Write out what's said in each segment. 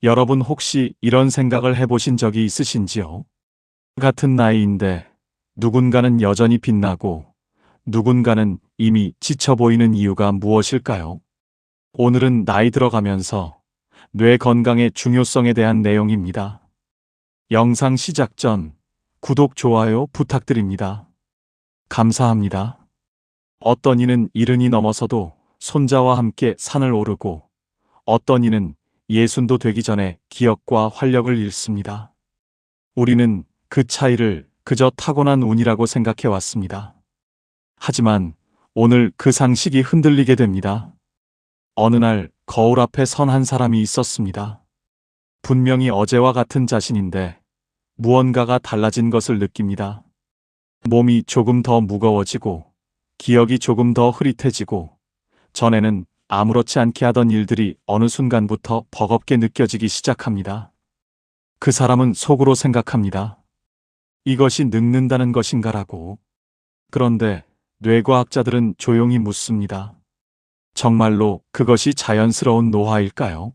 여러분 혹시 이런 생각을 해보신 적이 있으신지요? 같은 나이인데 누군가는 여전히 빛나고 누군가는 이미 지쳐 보이는 이유가 무엇일까요? 오늘은 나이 들어가면서 뇌 건강의 중요성에 대한 내용입니다. 영상 시작 전 구독, 좋아요 부탁드립니다. 감사합니다. 어떤 이는 70이 넘어서도 손자와 함께 산을 오르고 어떤 이는 60도 되기 전에 기억과 활력을 잃습니다. 우리는 그 차이를 그저 타고난 운이라고 생각해 왔습니다. 하지만 오늘 그 상식이 흔들리게 됩니다. 어느 날 거울 앞에 선 한 사람이 있었습니다. 분명히 어제와 같은 자신인데 무언가가 달라진 것을 느낍니다. 몸이 조금 더 무거워지고 기억이 조금 더 흐릿해지고 전에는 아무렇지 않게 하던 일들이 어느 순간부터 버겁게 느껴지기 시작합니다. 그 사람은 속으로 생각합니다. 이것이 늙는다는 것인가라고. 그런데 뇌과학자들은 조용히 묻습니다. 정말로 그것이 자연스러운 노화일까요?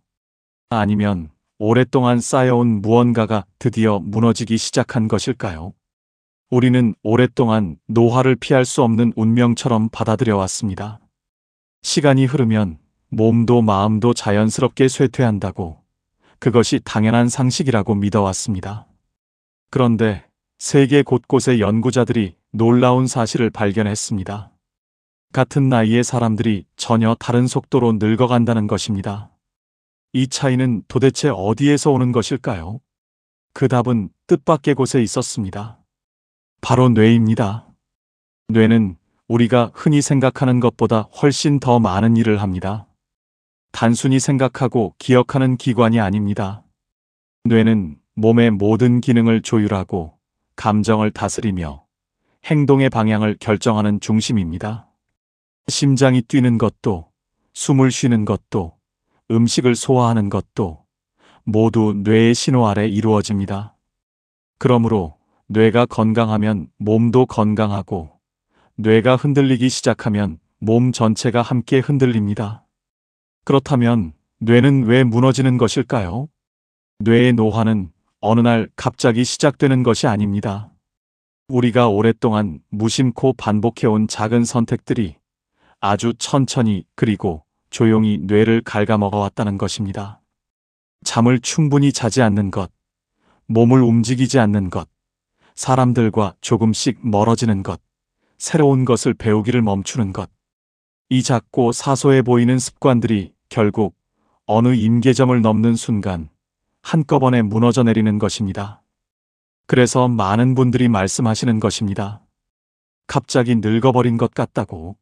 아니면 오랫동안 쌓여온 무언가가 드디어 무너지기 시작한 것일까요? 우리는 오랫동안 노화를 피할 수 없는 운명처럼 받아들여 왔습니다. 시간이 흐르면 몸도 마음도 자연스럽게 쇠퇴한다고, 그것이 당연한 상식이라고 믿어왔습니다. 그런데 세계 곳곳의 연구자들이 놀라운 사실을 발견했습니다. 같은 나이의 사람들이 전혀 다른 속도로 늙어간다는 것입니다. 이 차이는 도대체 어디에서 오는 것일까요? 그 답은 뜻밖의 곳에 있었습니다. 바로 뇌입니다. 뇌는 우리가 흔히 생각하는 것보다 훨씬 더 많은 일을 합니다. 단순히 생각하고 기억하는 기관이 아닙니다. 뇌는 몸의 모든 기능을 조율하고 감정을 다스리며 행동의 방향을 결정하는 중심입니다. 심장이 뛰는 것도, 숨을 쉬는 것도, 음식을 소화하는 것도 모두 뇌의 신호 아래 이루어집니다. 그러므로 뇌가 건강하면 몸도 건강하고 뇌가 흔들리기 시작하면 몸 전체가 함께 흔들립니다. 그렇다면 뇌는 왜 무너지는 것일까요? 뇌의 노화는 어느 날 갑자기 시작되는 것이 아닙니다. 우리가 오랫동안 무심코 반복해온 작은 선택들이 아주 천천히 그리고 조용히 뇌를 갉아먹어 왔다는 것입니다. 잠을 충분히 자지 않는 것, 몸을 움직이지 않는 것, 사람들과 조금씩 멀어지는 것, 새로운 것을 배우기를 멈추는 것. 이 작고 사소해 보이는 습관들이 결국 어느 임계점을 넘는 순간 한꺼번에 무너져 내리는 것입니다. 그래서 많은 분들이 말씀하시는 것입니다. 갑자기 늙어버린 것 같다고.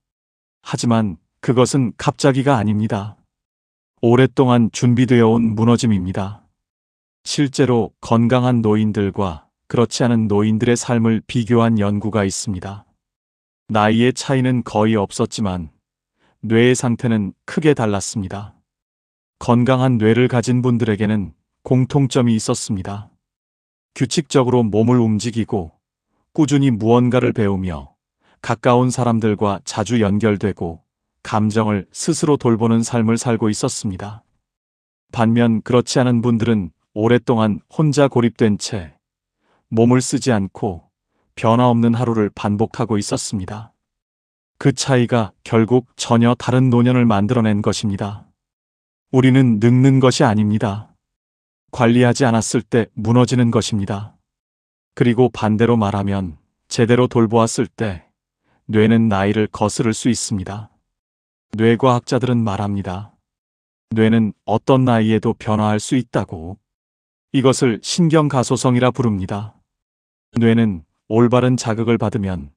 하지만 그것은 갑자기가 아닙니다. 오랫동안 준비되어 온 무너짐입니다. 실제로 건강한 노인들과 그렇지 않은 노인들의 삶을 비교한 연구가 있습니다. 나이의 차이는 거의 없었지만 뇌의 상태는 크게 달랐습니다. 건강한 뇌를 가진 분들에게는 공통점이 있었습니다. 규칙적으로 몸을 움직이고 꾸준히 무언가를 배우며 가까운 사람들과 자주 연결되고 감정을 스스로 돌보는 삶을 살고 있었습니다. 반면 그렇지 않은 분들은 오랫동안 혼자 고립된 채 몸을 쓰지 않고 변화 없는 하루를 반복하고 있었습니다. 그 차이가 결국 전혀 다른 노년을 만들어낸 것입니다. 우리는 늙는 것이 아닙니다. 관리하지 않았을 때 무너지는 것입니다. 그리고 반대로 말하면 제대로 돌보았을 때 뇌는 나이를 거스를 수 있습니다. 뇌과학자들은 말합니다. 뇌는 어떤 나이에도 변화할 수 있다고. 이것을 신경가소성이라 부릅니다. 뇌는 올바른 자극을 받으면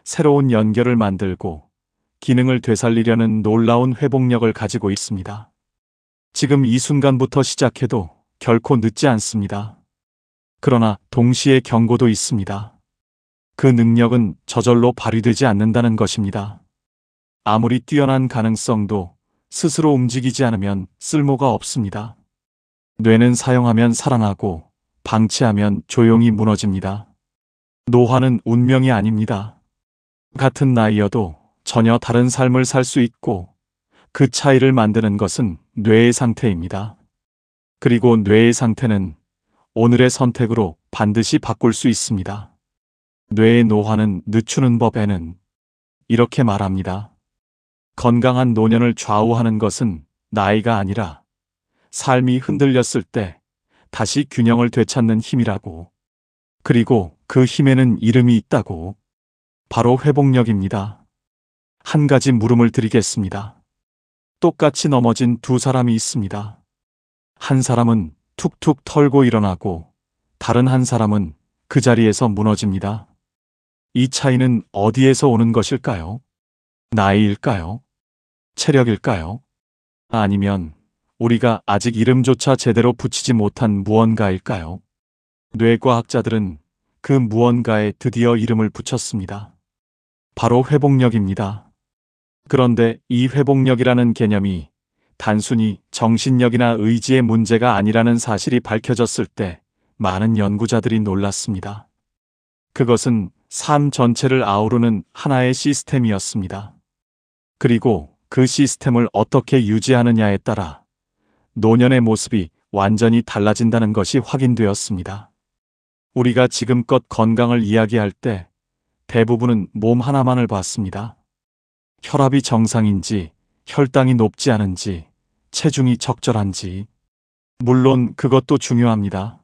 새로운 연결을 만들고 기능을 되살리려는 놀라운 회복력을 가지고 있습니다. 지금 이 순간부터 시작해도 결코 늦지 않습니다. 그러나 동시에 경고도 있습니다. 그 능력은 저절로 발휘되지 않는다는 것입니다. 아무리 뛰어난 가능성도 스스로 움직이지 않으면 쓸모가 없습니다. 뇌는 사용하면 살아나고 방치하면 조용히 무너집니다. 노화는 운명이 아닙니다. 같은 나이여도 전혀 다른 삶을 살 수 있고 그 차이를 만드는 것은 뇌의 상태입니다. 그리고 뇌의 상태는 오늘의 선택으로 반드시 바꿀 수 있습니다. 뇌의 노화는 늦추는 법에는 이렇게 말합니다. 건강한 노년을 좌우하는 것은 나이가 아니라 삶이 흔들렸을 때 다시 균형을 되찾는 힘이라고. 그리고 그 힘에는 이름이 있다고. 바로 회복력입니다. 한 가지 물음을 드리겠습니다. 똑같이 넘어진 두 사람이 있습니다. 한 사람은 툭툭 털고 일어나고 다른 한 사람은 그 자리에서 무너집니다. 이 차이는 어디에서 오는 것일까요? 나이일까요? 체력일까요? 아니면 우리가 아직 이름조차 제대로 붙이지 못한 무언가일까요? 뇌과학자들은 그 무언가에 드디어 이름을 붙였습니다. 바로 회복력입니다. 그런데 이 회복력이라는 개념이 단순히 정신력이나 의지의 문제가 아니라는 사실이 밝혀졌을 때 많은 연구자들이 놀랐습니다. 그것은 삶 전체를 아우르는 하나의 시스템이었습니다. 그리고 그 시스템을 어떻게 유지하느냐에 따라 노년의 모습이 완전히 달라진다는 것이 확인되었습니다. 우리가 지금껏 건강을 이야기할 때 대부분은 몸 하나만을 봤습니다. 혈압이 정상인지, 혈당이 높지 않은지, 체중이 적절한지. 물론 그것도 중요합니다.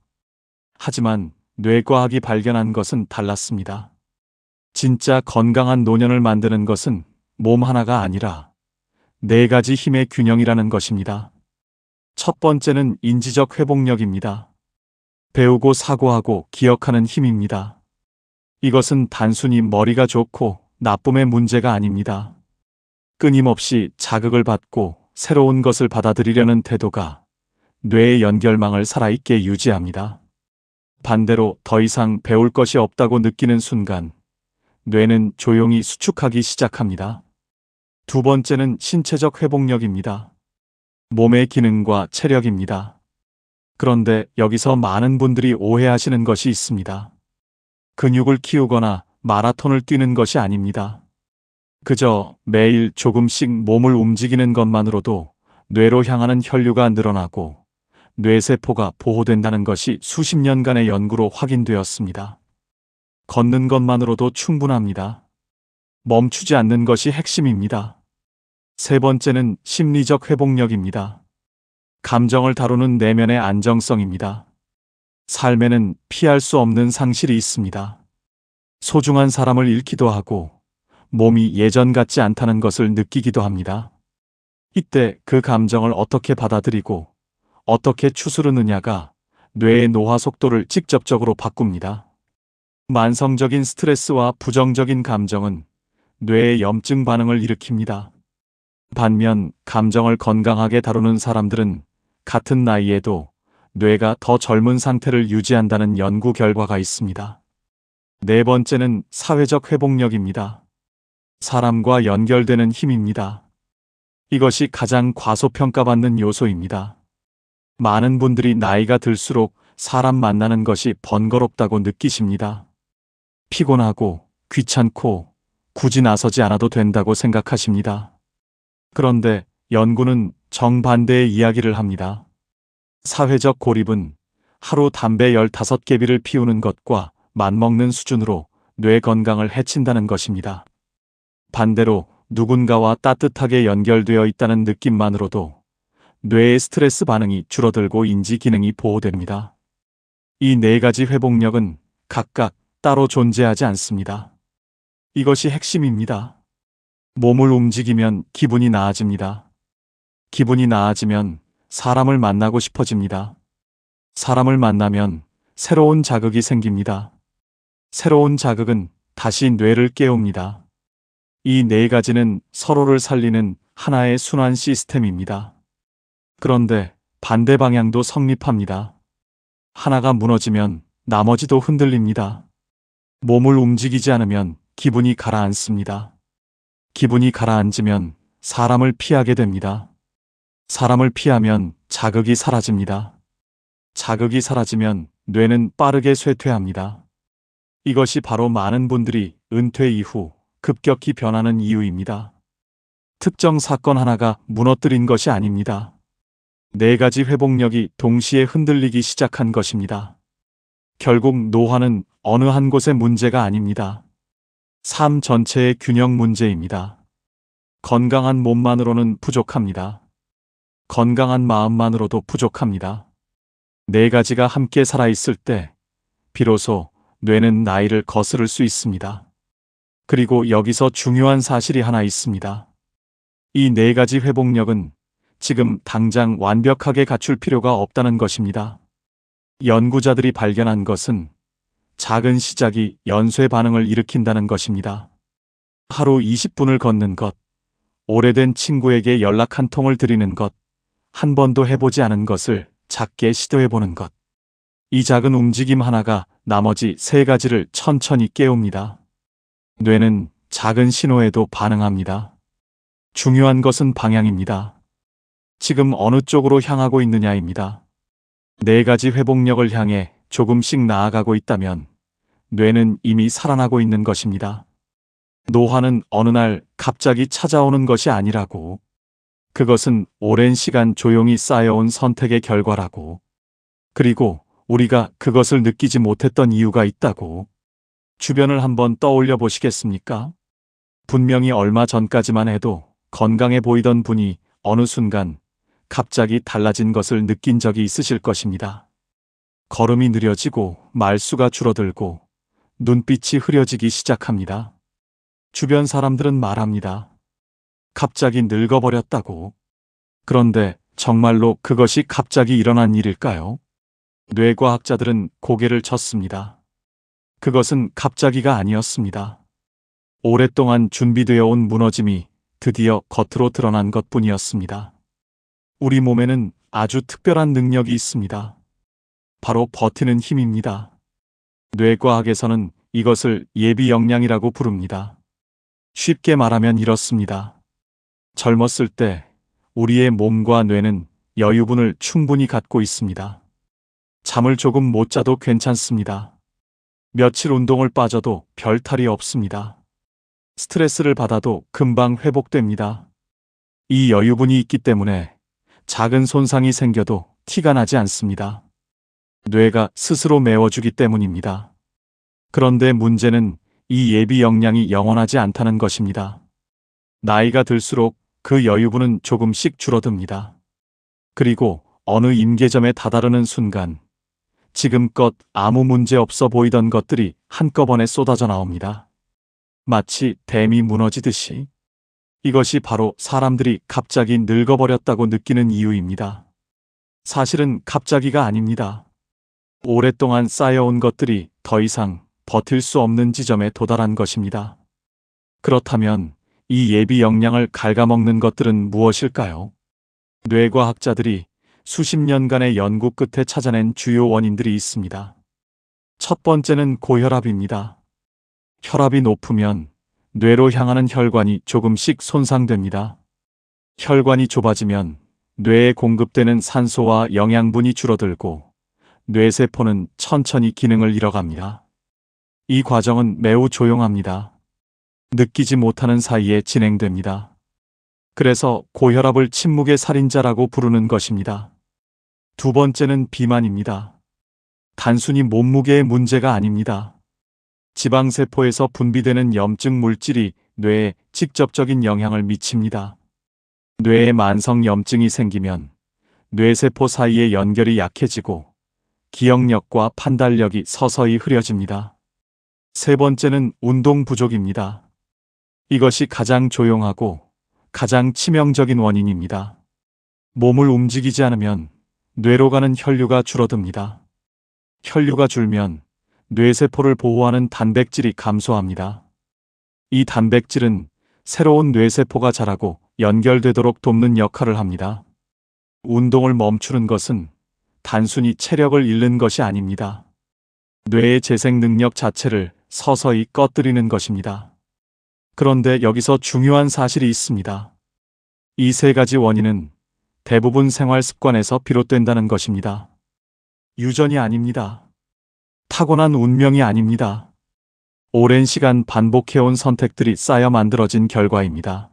하지만 뇌과학이 발견한 것은 달랐습니다. 진짜 건강한 노년을 만드는 것은 몸 하나가 아니라 네 가지 힘의 균형이라는 것입니다. 첫 번째는 인지적 회복력입니다. 배우고 사고하고 기억하는 힘입니다. 이것은 단순히 머리가 좋고 나쁨의 문제가 아닙니다. 끊임없이 자극을 받고 새로운 것을 받아들이려는 태도가 뇌의 연결망을 살아있게 유지합니다. 반대로 더 이상 배울 것이 없다고 느끼는 순간 뇌는 조용히 수축하기 시작합니다. 두 번째는 신체적 회복력입니다. 몸의 기능과 체력입니다. 그런데 여기서 많은 분들이 오해하시는 것이 있습니다. 근육을 키우거나 마라톤을 뛰는 것이 아닙니다. 그저 매일 조금씩 몸을 움직이는 것만으로도 뇌로 향하는 혈류가 늘어나고 뇌세포가 보호된다는 것이 수십 년간의 연구로 확인되었습니다. 걷는 것만으로도 충분합니다. 멈추지 않는 것이 핵심입니다. 세 번째는 심리적 회복력입니다. 감정을 다루는 내면의 안정성입니다. 삶에는 피할 수 없는 상실이 있습니다. 소중한 사람을 잃기도 하고 몸이 예전 같지 않다는 것을 느끼기도 합니다. 이때 그 감정을 어떻게 받아들이고 어떻게 추스르느냐가 뇌의 노화 속도를 직접적으로 바꿉니다. 만성적인 스트레스와 부정적인 감정은 뇌의 염증 반응을 일으킵니다. 반면 감정을 건강하게 다루는 사람들은 같은 나이에도 뇌가 더 젊은 상태를 유지한다는 연구 결과가 있습니다. 네 번째는 사회적 회복력입니다. 사람과 연결되는 힘입니다. 이것이 가장 과소평가받는 요소입니다. 많은 분들이 나이가 들수록 사람 만나는 것이 번거롭다고 느끼십니다. 피곤하고 귀찮고 굳이 나서지 않아도 된다고 생각하십니다. 그런데 연구는 정반대의 이야기를 합니다. 사회적 고립은 하루 담배 15개비를 피우는 것과 맞먹는 수준으로 뇌 건강을 해친다는 것입니다. 반대로 누군가와 따뜻하게 연결되어 있다는 느낌만으로도 뇌의 스트레스 반응이 줄어들고 인지 기능이 보호됩니다. 이 네 가지 회복력은 각각 따로 존재하지 않습니다. 이것이 핵심입니다. 몸을 움직이면 기분이 나아집니다. 기분이 나아지면 사람을 만나고 싶어집니다. 사람을 만나면 새로운 자극이 생깁니다. 새로운 자극은 다시 뇌를 깨웁니다. 이 네 가지는 서로를 살리는 하나의 순환 시스템입니다. 그런데 반대 방향도 성립합니다. 하나가 무너지면 나머지도 흔들립니다. 몸을 움직이지 않으면 기분이 가라앉습니다. 기분이 가라앉으면 사람을 피하게 됩니다. 사람을 피하면 자극이 사라집니다. 자극이 사라지면 뇌는 빠르게 쇠퇴합니다. 이것이 바로 많은 분들이 은퇴 이후 급격히 변하는 이유입니다. 특정 사건 하나가 무너뜨린 것이 아닙니다. 네 가지 회복력이 동시에 흔들리기 시작한 것입니다. 결국 노화는 어느 한 곳의 문제가 아닙니다. 삶 전체의 균형 문제입니다. 건강한 몸만으로는 부족합니다. 건강한 마음만으로도 부족합니다. 네 가지가 함께 살아있을 때 비로소 뇌는 나이를 거스를 수 있습니다. 그리고 여기서 중요한 사실이 하나 있습니다. 이 네 가지 회복력은 지금 당장 완벽하게 갖출 필요가 없다는 것입니다. 연구자들이 발견한 것은 작은 시작이 연쇄 반응을 일으킨다는 것입니다. 하루 20분을 걷는 것, 오래된 친구에게 연락 한 통을 드리는 것, 한 번도 해보지 않은 것을 작게 시도해보는 것. 이 작은 움직임 하나가 나머지 세 가지를 천천히 깨웁니다. 뇌는 작은 신호에도 반응합니다. 중요한 것은 방향입니다. 지금 어느 쪽으로 향하고 있느냐입니다. 네 가지 회복력을 향해 조금씩 나아가고 있다면 뇌는 이미 살아나고 있는 것입니다. 노화는 어느 날 갑자기 찾아오는 것이 아니라고. 그것은 오랜 시간 조용히 쌓여온 선택의 결과라고. 그리고 우리가 그것을 느끼지 못했던 이유가 있다고. 주변을 한번 떠올려 보시겠습니까? 분명히 얼마 전까지만 해도 건강해 보이던 분이 어느 순간 갑자기 달라진 것을 느낀 적이 있으실 것입니다. 걸음이 느려지고 말수가 줄어들고 눈빛이 흐려지기 시작합니다. 주변 사람들은 말합니다. 갑자기 늙어버렸다고. 그런데 정말로 그것이 갑자기 일어난 일일까요? 뇌과학자들은 고개를 젓습니다. 그것은 갑자기가 아니었습니다. 오랫동안 준비되어 온 무너짐이 드디어 겉으로 드러난 것뿐이었습니다. 우리 몸에는 아주 특별한 능력이 있습니다. 바로 버티는 힘입니다. 뇌과학에서는 이것을 예비 역량이라고 부릅니다. 쉽게 말하면 이렇습니다. 젊었을 때 우리의 몸과 뇌는 여유분을 충분히 갖고 있습니다. 잠을 조금 못 자도 괜찮습니다. 며칠 운동을 빠져도 별 탈이 없습니다. 스트레스를 받아도 금방 회복됩니다. 이 여유분이 있기 때문에 작은 손상이 생겨도 티가 나지 않습니다. 뇌가 스스로 메워주기 때문입니다. 그런데 문제는 이 예비 역량이 영원하지 않다는 것입니다. 나이가 들수록 그 여유분은 조금씩 줄어듭니다. 그리고 어느 임계점에 다다르는 순간 지금껏 아무 문제 없어 보이던 것들이 한꺼번에 쏟아져 나옵니다. 마치 댐이 무너지듯이. 이것이 바로 사람들이 갑자기 늙어버렸다고 느끼는 이유입니다. 사실은 갑자기가 아닙니다. 오랫동안 쌓여온 것들이 더 이상 버틸 수 없는 지점에 도달한 것입니다. 그렇다면 이 예비 역량을 갉아먹는 것들은 무엇일까요? 뇌과학자들이 수십 년간의 연구 끝에 찾아낸 주요 원인들이 있습니다. 첫 번째는 고혈압입니다. 혈압이 높으면 뇌로 향하는 혈관이 조금씩 손상됩니다. 혈관이 좁아지면 뇌에 공급되는 산소와 영양분이 줄어들고 뇌세포는 천천히 기능을 잃어갑니다. 이 과정은 매우 조용합니다. 느끼지 못하는 사이에 진행됩니다. 그래서 고혈압을 침묵의 살인자라고 부르는 것입니다. 두 번째는 비만입니다. 단순히 몸무게의 문제가 아닙니다. 지방세포에서 분비되는 염증 물질이 뇌에 직접적인 영향을 미칩니다. 뇌에 만성 염증이 생기면 뇌세포 사이의 연결이 약해지고 기억력과 판단력이 서서히 흐려집니다. 세 번째는 운동 부족입니다. 이것이 가장 조용하고 가장 치명적인 원인입니다. 몸을 움직이지 않으면 뇌로 가는 혈류가 줄어듭니다. 혈류가 줄면 뇌세포를 보호하는 단백질이 감소합니다. 이 단백질은 새로운 뇌세포가 자라고 연결되도록 돕는 역할을 합니다. 운동을 멈추는 것은 단순히 체력을 잃는 것이 아닙니다. 뇌의 재생 능력 자체를 서서히 꺼뜨리는 것입니다. 그런데 여기서 중요한 사실이 있습니다. 이 세 가지 원인은 대부분 생활 습관에서 비롯된다는 것입니다. 유전이 아닙니다. 타고난 운명이 아닙니다. 오랜 시간 반복해온 선택들이 쌓여 만들어진 결과입니다.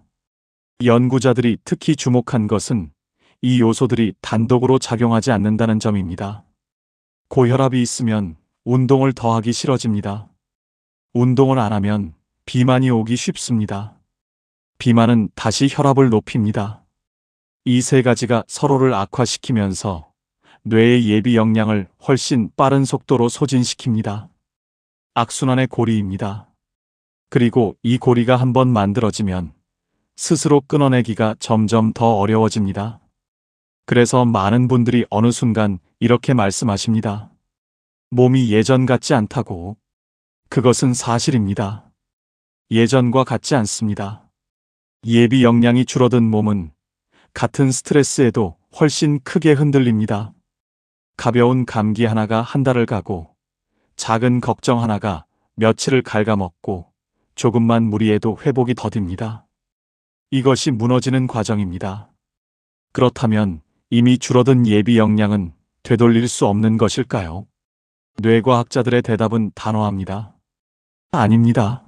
연구자들이 특히 주목한 것은 이 요소들이 단독으로 작용하지 않는다는 점입니다. 고혈압이 있으면 운동을 더 하기 싫어집니다. 운동을 안 하면 비만이 오기 쉽습니다. 비만은 다시 혈압을 높입니다. 이 세 가지가 서로를 악화시키면서 뇌의 예비 역량을 훨씬 빠른 속도로 소진시킵니다. 악순환의 고리입니다. 그리고 이 고리가 한번 만들어지면 스스로 끊어내기가 점점 더 어려워집니다. 그래서 많은 분들이 어느 순간 이렇게 말씀하십니다. 몸이 예전 같지 않다고. 그것은 사실입니다. 예전과 같지 않습니다. 예비 역량이 줄어든 몸은 같은 스트레스에도 훨씬 크게 흔들립니다. 가벼운 감기 하나가 한 달을 가고 작은 걱정 하나가 며칠을 갉아먹고 조금만 무리해도 회복이 더딥니다. 이것이 무너지는 과정입니다. 그렇다면 이미 줄어든 예비 역량은 되돌릴 수 없는 것일까요? 뇌과학자들의 대답은 단호합니다. 아닙니다.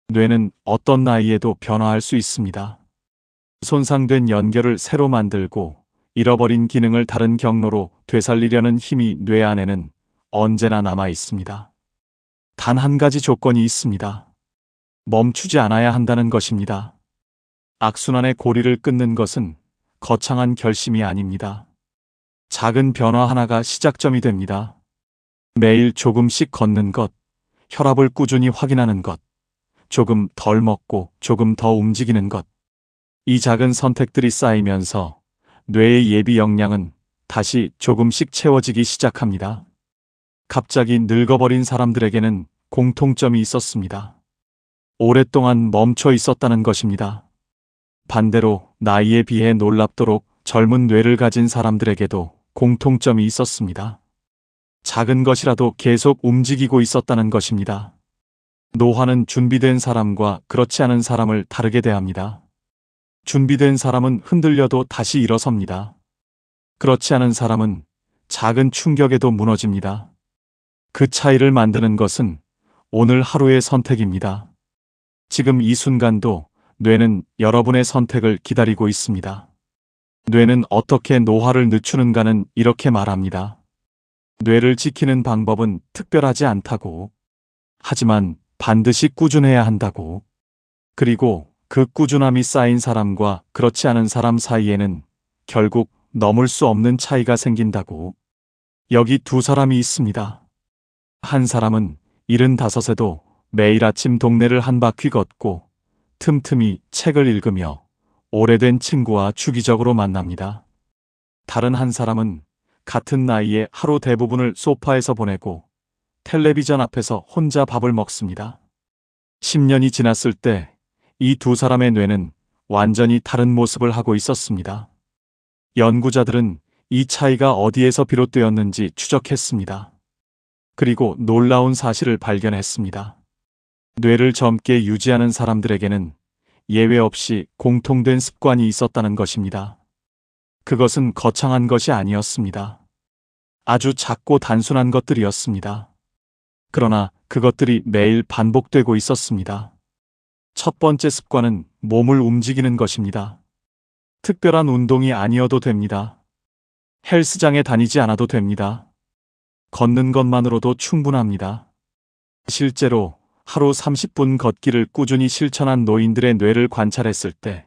뇌는 어떤 나이에도 변화할 수 있습니다. 손상된 연결을 새로 만들고 잃어버린 기능을 다른 경로로 되살리려는 힘이 뇌 안에는 언제나 남아 있습니다. 단 한 가지 조건이 있습니다. 멈추지 않아야 한다는 것입니다. 악순환의 고리를 끊는 것은 거창한 결심이 아닙니다. 작은 변화 하나가 시작점이 됩니다. 매일 조금씩 걷는 것, 혈압을 꾸준히 확인하는 것, 조금 덜 먹고 조금 더 움직이는 것. 이 작은 선택들이 쌓이면서 뇌의 예비 역량은 다시 조금씩 채워지기 시작합니다. 갑자기 늙어버린 사람들에게는 공통점이 있었습니다. 오랫동안 멈춰 있었다는 것입니다. 반대로 나이에 비해 놀랍도록 젊은 뇌를 가진 사람들에게도 공통점이 있었습니다. 작은 것이라도 계속 움직이고 있었다는 것입니다. 노화는 준비된 사람과 그렇지 않은 사람을 다르게 대합니다. 준비된 사람은 흔들려도 다시 일어섭니다. 그렇지 않은 사람은 작은 충격에도 무너집니다. 그 차이를 만드는 것은 오늘 하루의 선택입니다. 지금 이 순간도 뇌는 여러분의 선택을 기다리고 있습니다. 뇌는 어떻게 노화를 늦추는가는 이렇게 말합니다. 뇌를 지키는 방법은 특별하지 않다고. 하지만 반드시 꾸준해야 한다고. 그리고 그 꾸준함이 쌓인 사람과 그렇지 않은 사람 사이에는 결국 넘을 수 없는 차이가 생긴다고. 여기 두 사람이 있습니다. 한 사람은 75에도 매일 아침 동네를 한 바퀴 걷고 틈틈이 책을 읽으며 오래된 친구와 주기적으로 만납니다. 다른 한 사람은 같은 나이에 하루 대부분을 소파에서 보내고 텔레비전 앞에서 혼자 밥을 먹습니다. 10년이 지났을 때 이 두 사람의 뇌는 완전히 다른 모습을 하고 있었습니다. 연구자들은 이 차이가 어디에서 비롯되었는지 추적했습니다. 그리고 놀라운 사실을 발견했습니다. 뇌를 젊게 유지하는 사람들에게는 예외 없이 공통된 습관이 있었다는 것입니다. 그것은 거창한 것이 아니었습니다. 아주 작고 단순한 것들이었습니다. 그러나 그것들이 매일 반복되고 있었습니다. 첫 번째 습관은 몸을 움직이는 것입니다. 특별한 운동이 아니어도 됩니다. 헬스장에 다니지 않아도 됩니다. 걷는 것만으로도 충분합니다. 실제로 하루 30분 걷기를 꾸준히 실천한 노인들의 뇌를 관찰했을 때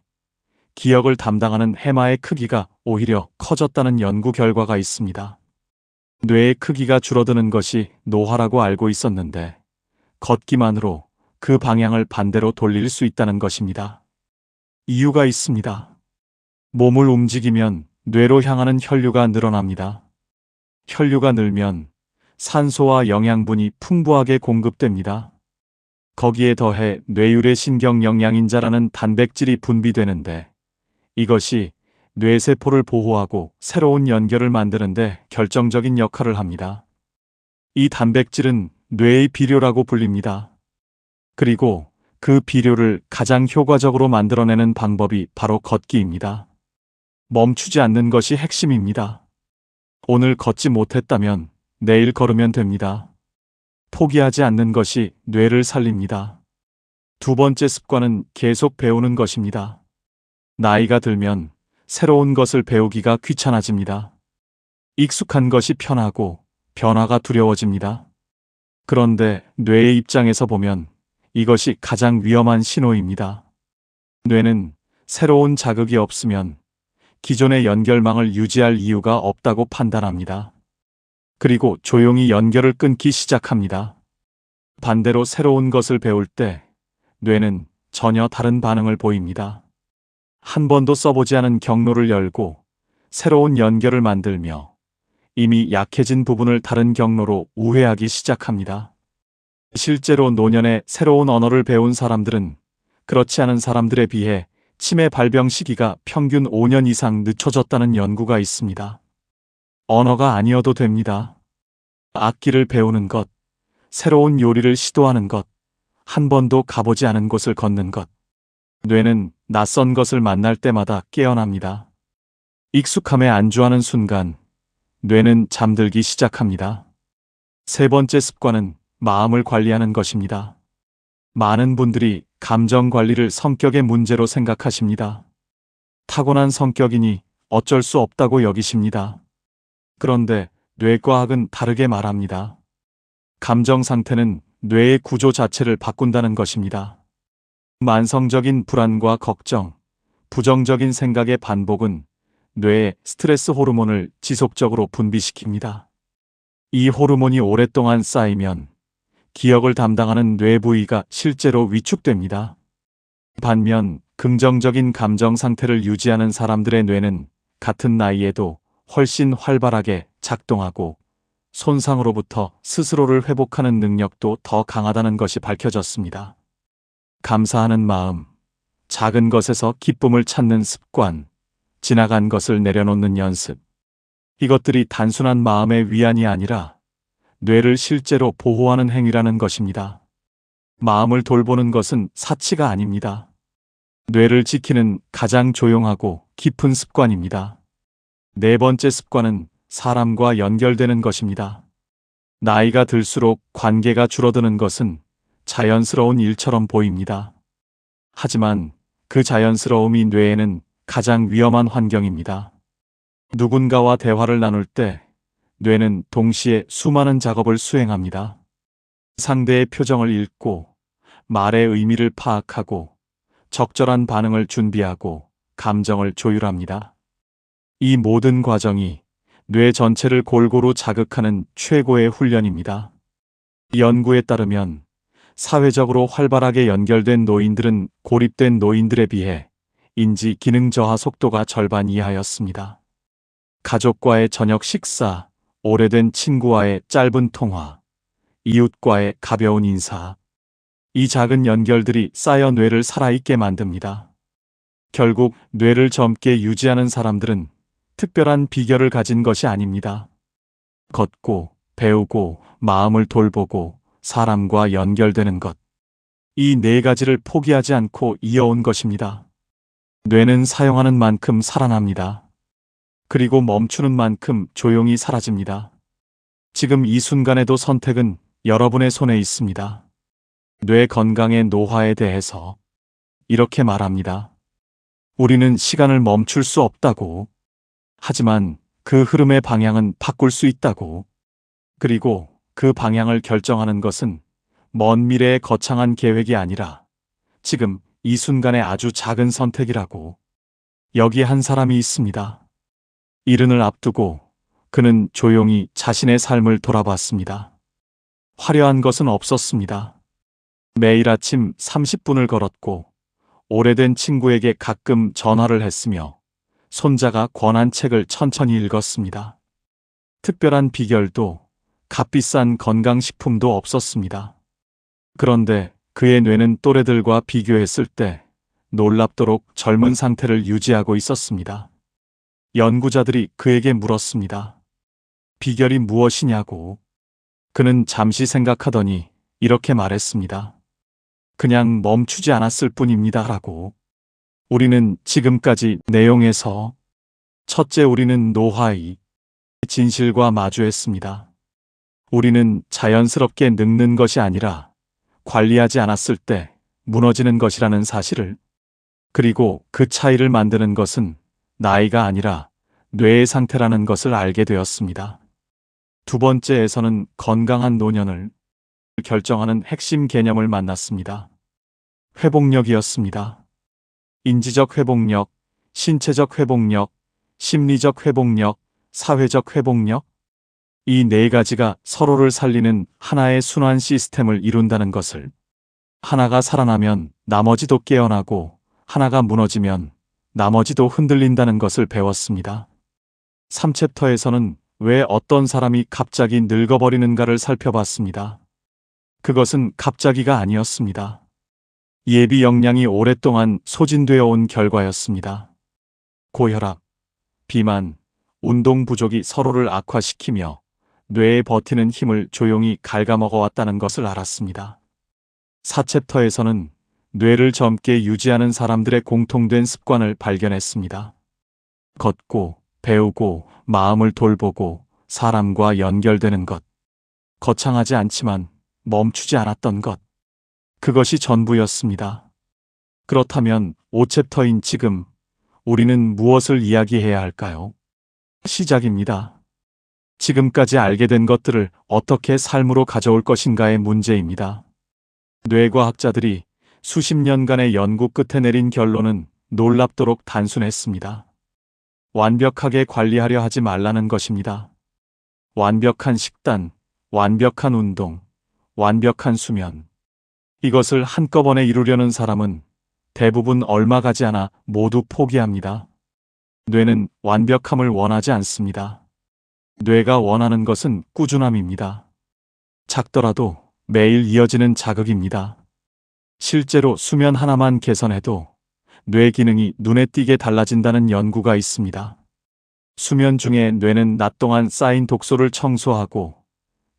기억을 담당하는 해마의 크기가 오히려 커졌다는 연구 결과가 있습니다. 뇌의 크기가 줄어드는 것이 노화라고 알고 있었는데 걷기만으로 그 방향을 반대로 돌릴 수 있다는 것입니다. 이유가 있습니다. 몸을 움직이면 뇌로 향하는 혈류가 늘어납니다. 혈류가 늘면 산소와 영양분이 풍부하게 공급됩니다. 거기에 더해 뇌율의 신경 영양인자라는 단백질이 분비되는데 이것이 뇌세포를 보호하고 새로운 연결을 만드는데 결정적인 역할을 합니다. 이 단백질은 뇌의 비료라고 불립니다. 그리고 그 비료를 가장 효과적으로 만들어내는 방법이 바로 걷기입니다. 멈추지 않는 것이 핵심입니다. 오늘 걷지 못했다면 내일 걸으면 됩니다. 포기하지 않는 것이 뇌를 살립니다. 두 번째 습관은 계속 배우는 것입니다. 나이가 들면 새로운 것을 배우기가 귀찮아집니다. 익숙한 것이 편하고 변화가 두려워집니다. 그런데 뇌의 입장에서 보면 이것이 가장 위험한 신호입니다. 뇌는 새로운 자극이 없으면 기존의 연결망을 유지할 이유가 없다고 판단합니다. 그리고 조용히 연결을 끊기 시작합니다. 반대로 새로운 것을 배울 때 뇌는 전혀 다른 반응을 보입니다. 한 번도 써보지 않은 경로를 열고 새로운 연결을 만들며 이미 약해진 부분을 다른 경로로 우회하기 시작합니다. 실제로 노년에 새로운 언어를 배운 사람들은 그렇지 않은 사람들에 비해 치매 발병 시기가 평균 5년 이상 늦춰졌다는 연구가 있습니다. 언어가 아니어도 됩니다. 악기를 배우는 것, 새로운 요리를 시도하는 것, 한 번도 가보지 않은 곳을 걷는 것. 뇌는 낯선 것을 만날 때마다 깨어납니다. 익숙함에 안주하는 순간 뇌는 잠들기 시작합니다. 세 번째 습관은 마음을 관리하는 것입니다. 많은 분들이 감정 관리를 성격의 문제로 생각하십니다. 타고난 성격이니 어쩔 수 없다고 여기십니다. 그런데 뇌과학은 다르게 말합니다. 감정 상태는 뇌의 구조 자체를 바꾼다는 것입니다. 만성적인 불안과 걱정, 부정적인 생각의 반복은 뇌에 스트레스 호르몬을 지속적으로 분비시킵니다. 이 호르몬이 오랫동안 쌓이면 기억을 담당하는 뇌 부위가 실제로 위축됩니다. 반면 긍정적인 감정 상태를 유지하는 사람들의 뇌는 같은 나이에도 훨씬 활발하게 작동하고 손상으로부터 스스로를 회복하는 능력도 더 강하다는 것이 밝혀졌습니다. 감사하는 마음, 작은 것에서 기쁨을 찾는 습관, 지나간 것을 내려놓는 연습. 이것들이 단순한 마음의 위안이 아니라 뇌를 실제로 보호하는 행위라는 것입니다. 마음을 돌보는 것은 사치가 아닙니다. 뇌를 지키는 가장 조용하고 깊은 습관입니다. 네 번째 습관은 사람과 연결되는 것입니다. 나이가 들수록 관계가 줄어드는 것은 자연스러운 일처럼 보입니다. 하지만 그 자연스러움이 뇌에는 가장 위험한 환경입니다. 누군가와 대화를 나눌 때 뇌는 동시에 수많은 작업을 수행합니다. 상대의 표정을 읽고 말의 의미를 파악하고 적절한 반응을 준비하고 감정을 조율합니다. 이 모든 과정이 뇌 전체를 골고루 자극하는 최고의 훈련입니다. 연구에 따르면 사회적으로 활발하게 연결된 노인들은 고립된 노인들에 비해 인지 기능 저하 속도가 절반 이하였습니다. 가족과의 저녁 식사, 오래된 친구와의 짧은 통화, 이웃과의 가벼운 인사. 이 작은 연결들이 쌓여 뇌를 살아있게 만듭니다. 결국 뇌를 젊게 유지하는 사람들은 특별한 비결을 가진 것이 아닙니다. 걷고, 배우고, 마음을 돌보고, 사람과 연결되는 것. 이 네 가지를 포기하지 않고 이어온 것입니다. 뇌는 사용하는 만큼 살아납니다. 그리고 멈추는 만큼 조용히 사라집니다. 지금 이 순간에도 선택은 여러분의 손에 있습니다. 뇌 건강의 노화에 대해서 이렇게 말합니다. 우리는 시간을 멈출 수 없다고. 하지만 그 흐름의 방향은 바꿀 수 있다고. 그리고 그 방향을 결정하는 것은 먼 미래의 거창한 계획이 아니라 지금 이 순간의 아주 작은 선택이라고. 여기 한 사람이 있습니다. 이른을 앞두고 그는 조용히 자신의 삶을 돌아봤습니다. 화려한 것은 없었습니다. 매일 아침 30분을 걸었고 오래된 친구에게 가끔 전화를 했으며 손자가 권한 책을 천천히 읽었습니다. 특별한 비결도 값비싼 건강식품도 없었습니다. 그런데 그의 뇌는 또래들과 비교했을 때 놀랍도록 젊은 상태를 유지하고 있었습니다. 연구자들이 그에게 물었습니다. 비결이 무엇이냐고. 그는 잠시 생각하더니 이렇게 말했습니다. 그냥 멈추지 않았을 뿐입니다. 라고. 우리는 지금까지 내용에서 첫째, 우리는 노화의 진실과 마주했습니다. 우리는 자연스럽게 늙는 것이 아니라 관리하지 않았을 때 무너지는 것이라는 사실을. 그리고 그 차이를 만드는 것은 나이가 아니라 뇌의 상태라는 것을 알게 되었습니다. 두 번째에서는 건강한 노년을 결정하는 핵심 개념을 만났습니다. 회복력이었습니다. 인지적 회복력, 신체적 회복력, 심리적 회복력, 사회적 회복력. 이 네 가지가 서로를 살리는 하나의 순환 시스템을 이룬다는 것을, 하나가 살아나면 나머지도 깨어나고 하나가 무너지면 나머지도 흔들린다는 것을 배웠습니다. 3챕터에서는 왜 어떤 사람이 갑자기 늙어버리는가를 살펴봤습니다. 그것은 갑자기가 아니었습니다. 예비 역량이 오랫동안 소진되어 온 결과였습니다. 고혈압, 비만, 운동 부족이 서로를 악화시키며 뇌에 버티는 힘을 조용히 갉아먹어왔다는 것을 알았습니다. 4챕터에서는 뇌를 젊게 유지하는 사람들의 공통된 습관을 발견했습니다. 걷고, 배우고, 마음을 돌보고, 사람과 연결되는 것. 거창하지 않지만 멈추지 않았던 것. 그것이 전부였습니다. 그렇다면 5챕터인 지금 우리는 무엇을 이야기해야 할까요? 시작입니다. 지금까지 알게 된 것들을 어떻게 삶으로 가져올 것인가의 문제입니다. 뇌과학자들이 수십 년간의 연구 끝에 내린 결론은 놀랍도록 단순했습니다. 완벽하게 관리하려 하지 말라는 것입니다. 완벽한 식단, 완벽한 운동, 완벽한 수면. 이것을 한꺼번에 이루려는 사람은 대부분 얼마 가지 않아 모두 포기합니다. 뇌는 완벽함을 원하지 않습니다. 뇌가 원하는 것은 꾸준함입니다. 작더라도 매일 이어지는 자극입니다. 실제로 수면 하나만 개선해도 뇌 기능이 눈에 띄게 달라진다는 연구가 있습니다. 수면 중에 뇌는 낮 동안 쌓인 독소를 청소하고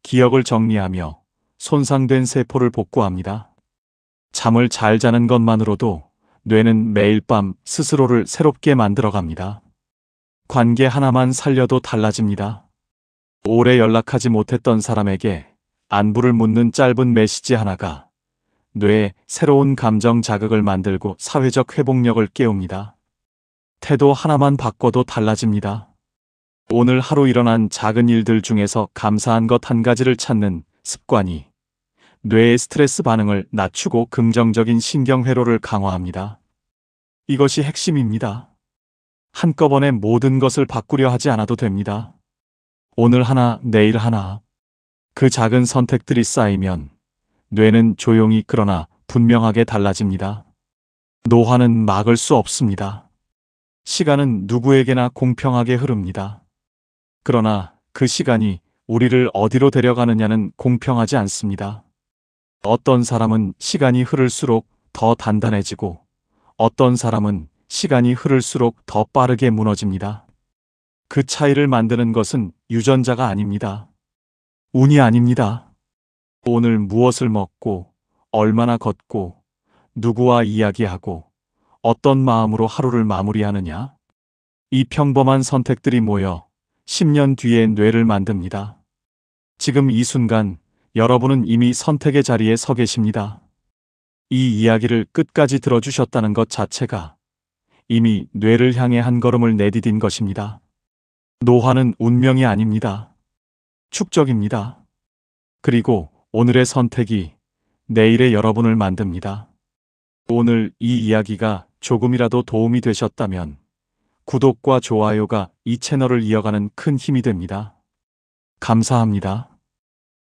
기억을 정리하며 손상된 세포를 복구합니다. 잠을 잘 자는 것만으로도 뇌는 매일 밤 스스로를 새롭게 만들어갑니다. 관계 하나만 살려도 달라집니다. 오래 연락하지 못했던 사람에게 안부를 묻는 짧은 메시지 하나가 뇌에 새로운 감정 자극을 만들고 사회적 회복력을 깨웁니다. 태도 하나만 바꿔도 달라집니다. 오늘 하루 일어난 작은 일들 중에서 감사한 것 한 가지를 찾는 습관이 뇌의 스트레스 반응을 낮추고 긍정적인 신경회로를 강화합니다. 이것이 핵심입니다. 한꺼번에 모든 것을 바꾸려 하지 않아도 됩니다. 오늘 하나, 내일 하나. 그 작은 선택들이 쌓이면 뇌는 조용히 그러나 분명하게 달라집니다. 노화는 막을 수 없습니다. 시간은 누구에게나 공평하게 흐릅니다. 그러나 그 시간이 우리를 어디로 데려가느냐는 공평하지 않습니다. 어떤 사람은 시간이 흐를수록 더 단단해지고 어떤 사람은 시간이 흐를수록 더 빠르게 무너집니다. 그 차이를 만드는 것은 유전자가 아닙니다. 운이 아닙니다. 오늘 무엇을 먹고, 얼마나 걷고, 누구와 이야기하고, 어떤 마음으로 하루를 마무리하느냐? 이 평범한 선택들이 모여 10년 뒤의 뇌를 만듭니다. 지금 이 순간 여러분은 이미 선택의 자리에 서 계십니다. 이 이야기를 끝까지 들어주셨다는 것 자체가 이미 뇌를 향해 한 걸음을 내디딘 것입니다. 노화는 운명이 아닙니다. 축적입니다. 그리고 오늘의 선택이 내일의 여러분을 만듭니다. 오늘 이 이야기가 조금이라도 도움이 되셨다면 구독과 좋아요가 이 채널을 이어가는 큰 힘이 됩니다. 감사합니다.